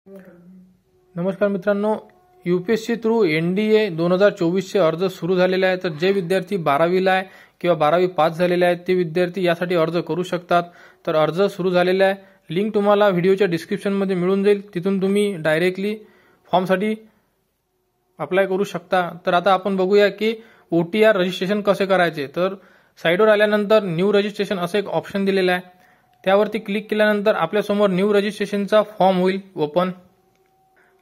नमस्कार मित्रांनो, UPSC through NDA 2024 चे अर्ज सुरू झालेले आहेत. तर जे विद्यार्थी 12वीला आहे किंवा 12वी पास झालेले आहेत ते विद्यार्थी यासाठी अर्ज करू शकतात. तर अर्ज सुरू झालेला आहे. लिंक तुम्हाला व्हिडिओच्या डिस्क्रिप्शनमध्ये मिळून जाईल. तिथून तुम्ही डायरेक्टली फॉर्मसाठी अप्लाय करू शकता. तर आता आपण बघूया की ओटीआर रजिस्ट्रेशन कसे करायचे. तर साइटवर आल्यानंतर न्यू रजिस्ट्रेशन असं एक ऑप्शन दिलेलं आहे. त्यावरती क्लिक केल्यानंतर आपल्यासमोर न्यू रजिस्ट्रेशनचा फॉर्म होईल ओपन.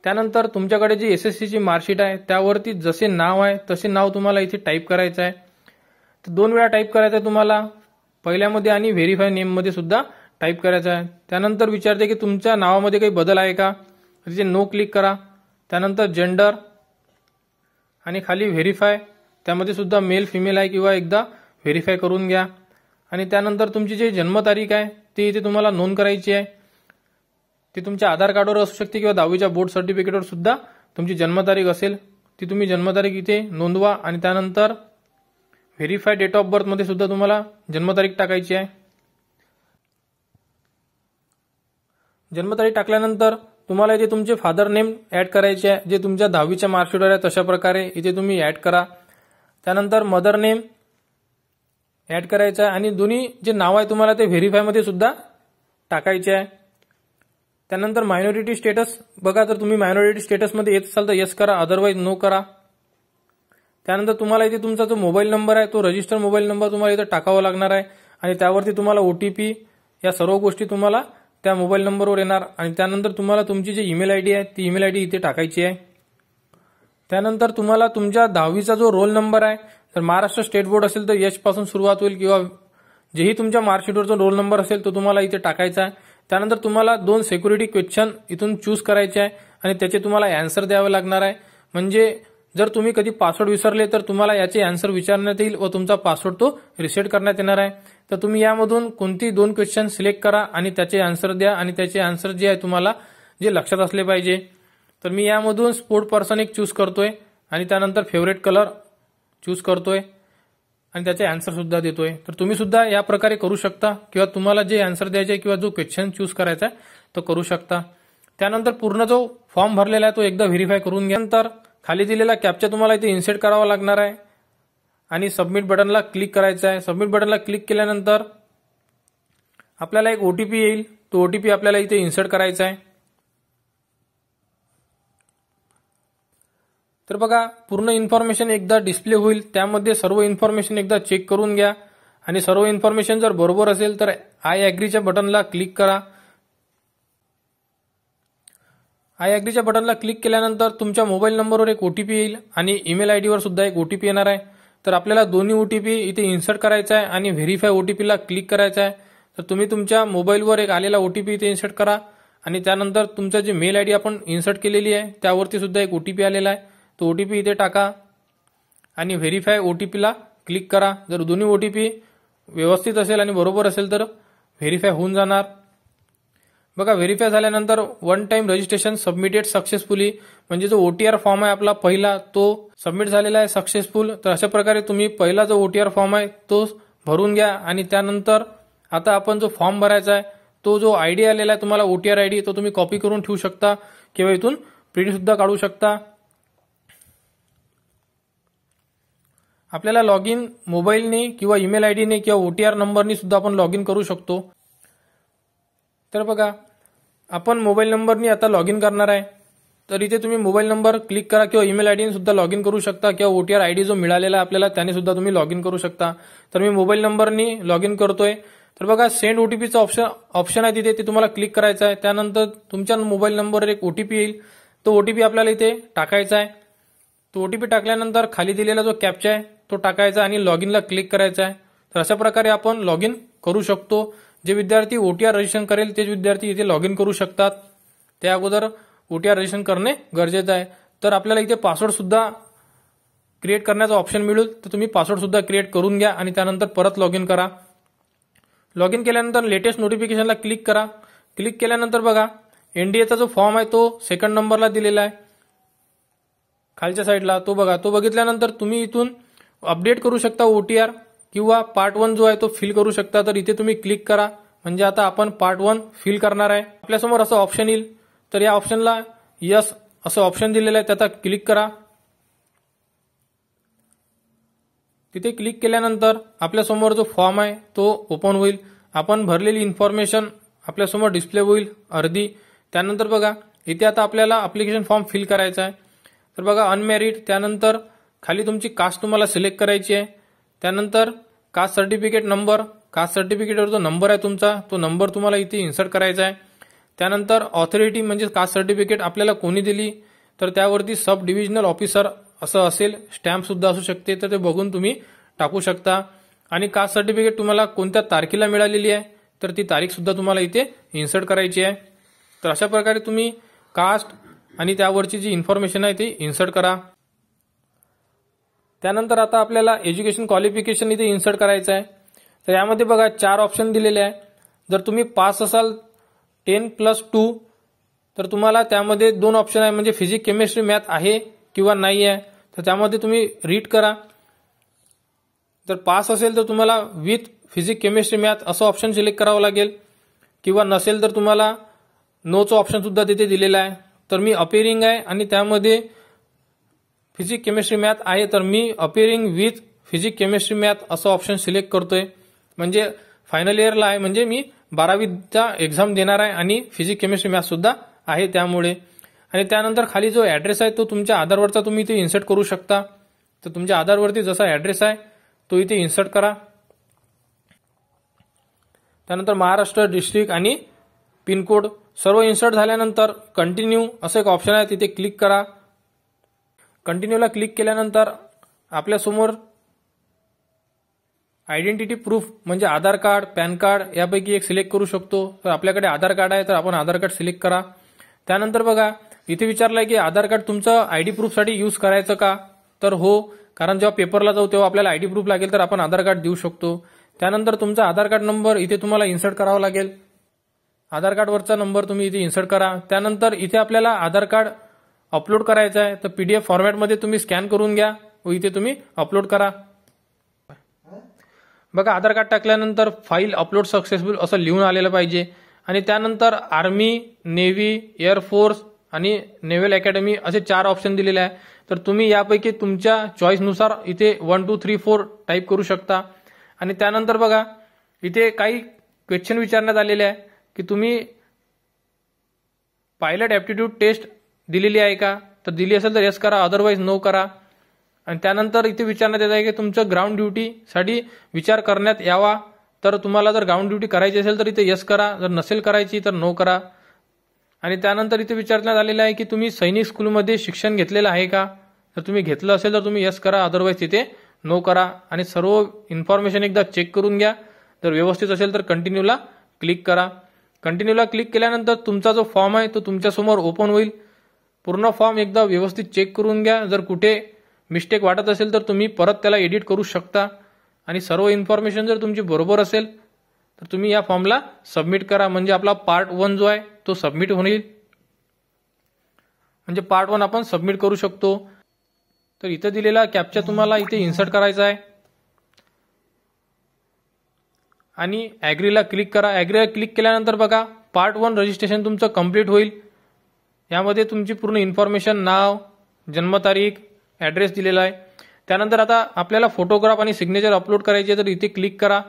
त्यानंतर तुमच्याकडे जी एसएससीची मार्कशीट आहे त्यावरती जसे नाव आहे तसे नाव तुम्हाला इथे टाईप करायचं आहे. तर 2 वेळा टाईप करायचं आहे तुम्हाला, पहिल्यामध्ये आणि व्हेरीफाय नेममध्ये सुद्धा टाईप करायचं आहे. त्यानंतर विचारते की तुमच्या नावामध्ये काही बदल आहे का, तिथे नो क्लिक करा. त्यानंतर जेंडर आणि खाली व्हेरीफाय, त्यामध्ये सुद्धा मेल फिमेल आहे किंवा एकदा व्हेरीफाय करून घ्या. आणि त्यानंतर तुमची जी जन्मतारीख आहे ती इथे तुम्हाला नोंद करायची आहे. ती तुमच्या आधार कार्डवर असू शकते किंवा 10वीच्या बोर्ड सर्टिफिकेटवर सुद्धा तुमची जन्मतारीख असेल ती तुम्ही जन्मतारीख इथे नोंदवा. आणि त्यानंतर व्हेरीफाय डेट ऑफ बर्थ मध्ये सुद्धा तुम्हाला जन्मतारीख टाकायची आहे. जन्मतारीख टाकल्यानंतर तुम्हाला इथे तुमचे फादर नेम ऍड करायचे आहे, जे तुमच्या 10वीच्या मार्कशीटवर आहे तशा प्रकारे इथे तुम्ही ऍड करा. त्यानंतर मदर नेम ऍड करायचं आहे आणि दोन्ही जे नाव आहे तुम्हाला ते व्हेरीफाय मध्ये सुद्धा टाकायचे आहे. त्यानंतर मायनॉरिटी स्टेटस बघा, तर तुम्ही मायनॉरिटी स्टेटसमध्ये येत असाल तर येस करा, अदरवाईज नो करा. त्यानंतर तुम्हाला इथे तुमचा जो मोबाईल नंबर आहे तो रजिस्टर मोबाईल नंबर तुम्हाला इथे टाकावा लागणार आहे. आणि त्यावरती तुम्हाला ओटीपी या सर्व गोष्टी तुम्हाला त्या मोबाईल नंबरवर येणार. आणि त्यानंतर तुम्हाला तुमची जी ईमेल आयडी आहे ती ईमेल आयडी इथे टाकायची आहे. त्यानंतर तुम्हाला तुमच्या 10वीचा जो रोल नंबर आहे, तर महाराष्ट्र स्टेट बोर्ड असेल तर एच पासून सुरुवात होईल किंवा जेही तुमच्या मार्कशीटवर जो रोल नंबर असेल तो तुम्हाला इथे टाकायचा आहे. त्यानंतर तुम्हाला 2 सिक्युरिटी क्वेश्चन इथून चूज करायचे आहे आणि त्याचे तुम्हाला आन्सर द्यावे लागणार आहे. म्हणजे जर तुम्ही कधी पासवर्ड विसरले तर तुम्हाला याचे आन्सर विचारण्यात येईल व तुमचा पासवर्ड तो रिसेट करण्यात येणार आहे. तर तुम्ही यामधून कोणती 2 क्वेश्चन सिलेक्ट करा आणि त्याचे आन्सर द्या. आणि त्याचे आन्सर जे आहे तुम्हाला जे लक्षात असले पाहिजे. तर मी यामधून स्पोर्ट पर्सन एक चूज करतोय आणि त्यानंतर फेवरेट कलर चूज करतोय आणि त्याचे आन्सर सुद्धा देतोय. तर तुम्ही सुद्धा या प्रकारे करू शकता किंवा तुम्हाला जे आन्सर द्यायचे किंवा जो क्वेश्चन चूज करायचा आहे तो करू शकता. त्यानंतर पूर्ण जो फॉर्म भरलेला आहे तो एकदा व्हेरीफाय करून घ्या. नंतर खाली दिलेला कॅप्चा तुम्हाला इथे इन्सर्ट करावा लागणार आहे आणि सबमिट बटनला क्लिक करायचं आहे. सबमिट बटनला क्लिक केल्यानंतर आपल्याला एक ओटीपी येईल, तो ओटीपी आपल्याला इथे इन्सर्ट करायचा आहे. तर बघा, पूर्ण इन्फॉर्मेशन एकदा डिस्प्ले होईल, त्यामध्ये सर्व इन्फॉर्मेशन एकदा चेक करून घ्या. आणि सर्व इन्फॉर्मेशन जर बरोबर असेल तर आय अॅग्रीच्या बटनला क्लिक करा. आय अॅग्रीच्या बटनला क्लिक केल्यानंतर तुमच्या मोबाईल नंबरवर एक ओटीपी येईल आणि ईमेल आयडीवर सुद्धा एक ओटीपी येणार आहे. तर आपल्याला दोन्ही ओटीपी इथे इन्सर्ट करायचा आहे आणि व्हेरीफाय ओटीपीला क्लिक करायचा आहे. तर तुम्ही तुमच्या मोबाईलवर एक आलेला ओटीपी इथे इन्सर्ट करा आणि त्यानंतर तुमचा जी मेल आयडी आपण इन्सर्ट केलेली आहे त्यावरती सुद्धा एक ओटीपी आलेला आहे, तो ओटीपी इथे टाका आणि व्हेरीफाय ओटीपीला क्लिक करा. जर दोन्ही ओटीपी व्यवस्थित असेल आणि बरोबर असेल तर व्हेरीफाय होऊन जाणार. बघा, व्हेरीफाय झाल्यानंतर 1 टाइम रजिस्ट्रेशन सबमिटेड सक्सेसफुली, म्हणजे जो ओटीआर फॉर्म आहे आपला पहिला तो सबमिट झालेला आहे सक्सेसफुल. तर अशा प्रकारे तुम्ही पहिला जो ओटीआर फॉर्म आहे तो भरून घ्या. आणि त्यानंतर आता आपण जो फॉर्म भरायचा आहे तो जो आयडी आलेला आहे तुम्हाला ओटीआर आयडी, तो तुम्ही कॉपी करून ठेवू शकता किंवा इथून प्रिंट सुद्धा काढू शकता. आपल्याला लॉग इन मोबाईलने किंवा ईमेल आयडीने किंवा ओटीआर नंबरने सुद्धा आपण लॉग इन करू शकतो. तर बघा, आपण मोबाईल नंबरने आता लॉग इन करणार आहे. तर इथे तुम्ही मोबाईल नंबर क्लिक करा किंवा ईमेल आयडीने सुद्धा लॉग इन करू शकता किंवा ओटीआर आयडी जो मिळालेला आहे आपल्याला त्याने सुद्धा तुम्ही लॉग इन करू शकता. तर मी मोबाईल नंबरने लॉग इन करतोय. तर बघा, सेंड ओटीपीचा ऑप्शन आहे तिथे, ते तुम्हाला क्लिक करायचं आहे. त्यानंतर तुमच्या मोबाईल नंबरवर एक ओटीपी येईल, तो ओटीपी आपल्याला इथे टाकायचा आहे. तो ओटीपी टाकल्यानंतर खाली दिलेला जो कॅप्चा आहे तो टाकायचा आणि लॉग इनला क्लिक करायचा आहे. तर अशा प्रकारे आपण लॉग इन करू शकतो. जे विद्यार्थी ओटीआर रजिस्ट्रेशन करेल तेच विद्यार्थी इथे लॉग इन करू शकतात. त्या अगोदर ओटीआर रजिस्ट्रेशन करणे गरजेचं आहे. तर आपल्याला इथे पासवर्ड सुद्धा क्रिएट करण्याचा ऑप्शन मिळेल, तर तुम्ही पासवर्ड सुद्धा क्रिएट करून घ्या आणि त्यानंतर परत लॉग इन करा. लॉग इन केल्यानंतर लेटेस्ट नोटिफिकेशनला क्लिक करा. क्लिक केल्यानंतर बघा, एनडीएचा जो फॉर्म आहे तो 2nd नंबरला दिलेला आहे खालच्या साईडला, तो बघा. तो बघितल्यानंतर तुम्ही इथून अपडेट करू शकता ओटीआर किंवा पार्ट 1 जो आहे तो फिल करू शकता. तर इथे तुम्ही क्लिक करा, म्हणजे आता आपण पार्ट 1 फिल करणार आहे. आपल्यासमोर असं ऑप्शन येईल, तर या ऑप्शनला यस असं ऑप्शन दिलेलं आहे, त्याचा क्लिक करा. तिथे क्लिक केल्यानंतर आपल्यासमोर जो फॉर्म आहे तो ओपन होईल. आपण भरलेली इन्फॉर्मेशन आपल्यासमोर डिस्प्ले होईल अर्धी. त्यानंतर बघा इथे आता आपल्याला अप्लिकेशन फॉर्म फिल करायचा आहे. तर बघा अनमॅरिड, त्यानंतर खाली तुमची कास्ट तुम्हाला सिलेक्ट करायची आहे. त्यानंतर कास्ट सर्टिफिकेट नंबर, कास्ट सर्टिफिकेटवर जो नंबर आहे तुमचा तो नंबर तुम्हाला इथे इन्सर्ट करायचा आहे. त्यानंतर ऑथॉरिटी म्हणजे कास्ट सर्टिफिकेट आपल्याला कोणी दिली, तर त्यावरती सब डिव्हिजनल ऑफिसर असं असेल, स्टॅम्प सुद्धा असू शकते, तर ते बघून तुम्ही टाकू शकता. आणि कास्ट सर्टिफिकेट तुम्हाला कोणत्या तारखेला मिळालेली आहे तर ती तारीख सुद्धा तुम्हाला इथे इन्सर्ट करायची आहे. तर अशा प्रकारे तुम्ही कास्ट आणि त्यावरची जी इन्फॉर्मेशन आहे ती इन्सर्ट करा. त्यानंतर आता आपल्याला एज्युकेशन क्वालिफिकेशन इथे इन्सर्ट करायचं आहे. तर यामध्ये बघा 4 ऑप्शन दिलेले आहे. जर तुम्ही पास असाल 10+2 तर तुम्हाला त्यामध्ये 2 ऑप्शन आहे, म्हणजे फिजिक्स केमिस्ट्री मॅथ आहे किंवा नाही आहे. तर त्यामध्ये तुम्ही रीड करा. जर पास असेल तर तुम्हाला विथ फिजिक्स केमिस्ट्री मॅथ असं ऑप्शन सिलेक्ट करावं लागेल, किंवा नसेल तर तुम्हाला नोचं ऑप्शन सुद्धा तिथे दिलेलं आहे. तर मी अपिअरिंग आहे आणि त्यामध्ये फिजिक्स केमिस्ट्री मॅथ आहे, तर मी appearing with physics chemistry math असं ऑप्शन सिलेक्ट करतोय. म्हणजे फायनल इयरला आहे, म्हणजे मी 12वीचा एक्झाम देणार आहे आणि फिजिक्स केमिस्ट्री मॅथ सुद्धा आहे त्यामुळे. आणि त्यानंतर खाली जो ॲड्रेस आहे तो तुमच्या आधारवरचा तुम्ही इथे इन्सर्ट करू शकता. तर तुमच्या आधारवरती जसा ॲड्रेस आहे तो इथे इन्सर्ट करा. त्यानंतर महाराष्ट्र डिस्ट्रिक्ट आणि पिनकोड सर्व इन्सर्ट झाल्यानंतर कंटिन्यू असं एक ऑप्शन आहे, तिथे क्लिक करा. कंटिन्यूला क्लिक केल्यानंतर आपल्यासमोर आयडेंटिटी प्रूफ म्हणजे आधार कार्ड, पॅन कार्ड यापैकी एक सिलेक्ट करू शकतो. तर आपल्याकडे आधार कार्ड आहे तर आपण आधार कार्ड सिलेक्ट करा. त्यानंतर बघा इथे विचारलंय की आधार कार्ड तुमचं आयडी प्रूफसाठी यूज करायचं का, तर हो, कारण जेव्हा पेपरला जाऊ तेव्हा आपल्याला आयडी प्रूफ लागेल तर आपण आधार कार्ड देऊ शकतो. त्यानंतर तुमचा आधार कार्ड नंबर इथे तुम्हाला इन्सर्ट करावा लागेल. आधार कार्डवरचा नंबर तुम्ही इथे इन्सर्ट करा. त्यानंतर इथे आपल्याला आधार कार्ड अपलोड करायचं आहे, तर PDF फॉर्मॅटमध्ये तुम्ही स्कॅन करून घ्या व इथे तुम्ही अपलोड करा. बघा आधार कार्ड टाकल्यानंतर फाईल अपलोड सक्सेसफुल असं लिहून आलेलं पाहिजे. आणि त्यानंतर आर्मी, नेव्ही, एअरफोर्स आणि नेव्हल अकॅडमी असे 4 ऑप्शन दिलेले आहे. तर तुम्ही यापैकी तुमच्या चॉईसनुसार इथे 1, 2, 3, 4 टाईप करू शकता. आणि त्यानंतर बघा इथे काही क्वेश्चन विचारण्यात आलेले आहे की तुम्ही पायलट ॲप्टिट्यूड टेस्ट दिलेली आहे का, तर दिली असेल तर येस करा, अदरवाईज नो करा. आणि त्यानंतर इथे विचारण्यात येत आहे की तुमचं ग्राउंड ड्युटीसाठी विचार करण्यात यावा, तर तुम्हाला जर ग्राउंड ड्युटी करायची असेल तर इथे येस करा, जर नसेल करायची तर नो करा. आणि त्यानंतर इथे विचारण्यात आलेलं आहे की तुम्ही सैनिक स्कूलमध्ये शिक्षण घेतलेलं आहे का, तर तुम्ही घेतलं असेल तर तुम्ही येस करा, अदरवाईज तिथे नो करा. आणि सर्व इन्फॉर्मेशन एकदा चेक करून घ्या. जर व्यवस्थित असेल तर कंटिन्यूला क्लिक करा. कंटिन्यूला क्लिक केल्यानंतर तुमचा जो फॉर्म आहे तो तुमच्यासमोर ओपन होईल. पूर्ण फॉर्म एकदा व्यवस्थित चेक करून घ्या. जर कुठे मिस्टेक वाटत असेल तर तुम्ही परत त्याला एडिट करू शकता. आणि सर्व इन्फॉर्मेशन जर तुमची बरोबर असेल तर तुम्ही या फॉर्मला सबमिट करा. म्हणजे आपला पार्ट 1 जो आहे तो सबमिट होईल. म्हणजे पार्ट 1 आपण सबमिट करू शकतो. तर इथे दिलेला कॅप्चा तुम्हाला इथे इन्सर्ट करायचा आहे आणि ॲग्रीला क्लिक करा. ॲग्रीला क्लिक केल्यानंतर बघा पार्ट 1 रजिस्ट्रेशन तुमचं कंप्लीट होईल. यामध्ये तुमची पूर्ण इन्फॉर्मेशन, नाव, जन्मतारीख, ॲड्रेस दिलेला आहे. त्यानंतर आता आपल्याला फोटोग्राफ आणि सिग्नेचर अपलोड करायचे, तर इथे क्लिक करा.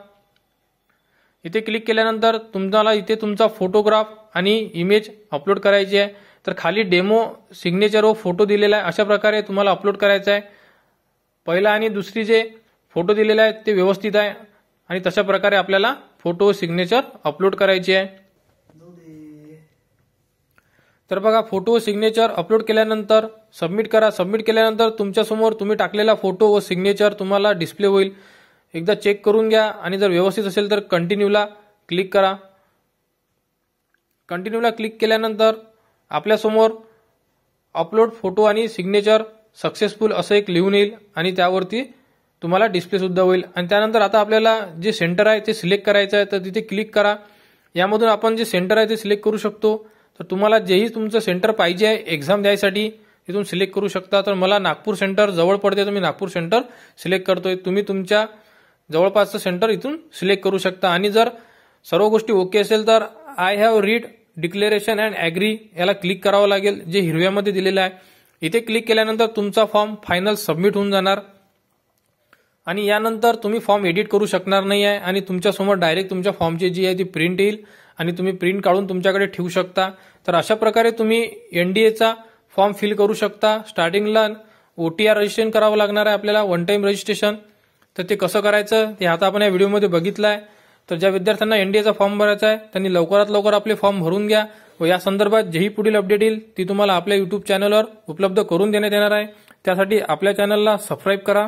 इथे क्लिक केल्यानंतर तुम्हाला इथे तुमचा फोटोग्राफ आणि इमेज अपलोड करायची आहे. तर खाली डेमो सिग्नेचर व फोटो दिलेला आहे, अशा प्रकारे तुम्हाला अपलोड करायचा आहे. पहिला आणि दुसरी जे फोटो दिलेले आहेत ते व्यवस्थित आहे आणि तशा प्रकारे आपल्याला फोटो सिग्नेचर अपलोड करायची आहे. तर बघा फोटो सिग्नेचर अपलोड केल्यानंतर सबमिट करा. सबमिट केल्यानंतर तुमच्यासमोर तुम्ही टाकलेला फोटो व सिग्नेचर तुम्हाला डिस्प्ले होईल. एकदा चेक करून घ्या आणि जर व्यवस्थित असेल तर कंटिन्यूला क्लिक करा. कंटिन्यूला क्लिक केल्यानंतर आपल्यासमोर अपलोड फोटो आणि सिग्नेचर सक्सेसफुल असं एक लिहून येईल आणि त्यावरती तुम्हाला डिस्प्ले सुद्धा होईल. आणि त्यानंतर आता आपल्याला जे सेंटर आहे ते सिलेक्ट करायचं आहे, तर तिथे क्लिक करा. यामधून आपण जे सेंटर आहे ते सिलेक्ट करू शकतो. तर तुम्हाला जेही तुमचं सेंटर पाहिजे आहे एक्झाम द्यायसाठी तिथून सिलेक्ट करू शकता. तर मला नागपूर सेंटर जवळ पडते तर मी नागपूर सेंटर सिलेक्ट करतोय. तुम्ही तुमच्या जवळपासचं सेंटर इथून सिलेक्ट करू शकता. आणि जर सर्व गोष्टी ओके असेल तर I have read declaration and agree याला क्लिक करावं लागेल, जे हिरव्यामध्ये दिलेलं आहे. इथे क्लिक केल्यानंतर तुमचा फॉर्म फायनल सबमिट होऊन जाणार आणि यानंतर तुम्ही फॉर्म एडिट करू शकणार नाही आहे आणि तुमच्यासमोर डायरेक्ट तुमच्या फॉर्मची जी आहे ती प्रिंट येईल आणि तुम्ही प्रिंट काढून तुमच्याकडे ठेवू शकता. तर अशा प्रकारे तुम्ही एनडीएचा फॉर्म फिल करू शकता. स्टार्टिंगला OTR रजिस्ट्रेशन करावं लागणार आहे आपल्याला, वन टाइम रजिस्ट्रेशन. तर ते कसं करायचं ते आता आपण या व्हिडिओमध्ये बघितलं आहे. तर ज्या विद्यार्थ्यांना एनडीएचा फॉर्म भरायचा आहे त्यांनी लवकरात लवकर आपले फॉर्म भरून घ्या व या संदर्भात जेही पुढील अपडेट येईल ती तुम्हाला आपल्या YouTube चॅनलवर उपलब्ध करून देण्यात येणार आहे. त्यासाठी आपल्या चॅनलला सबस्क्राईब करा.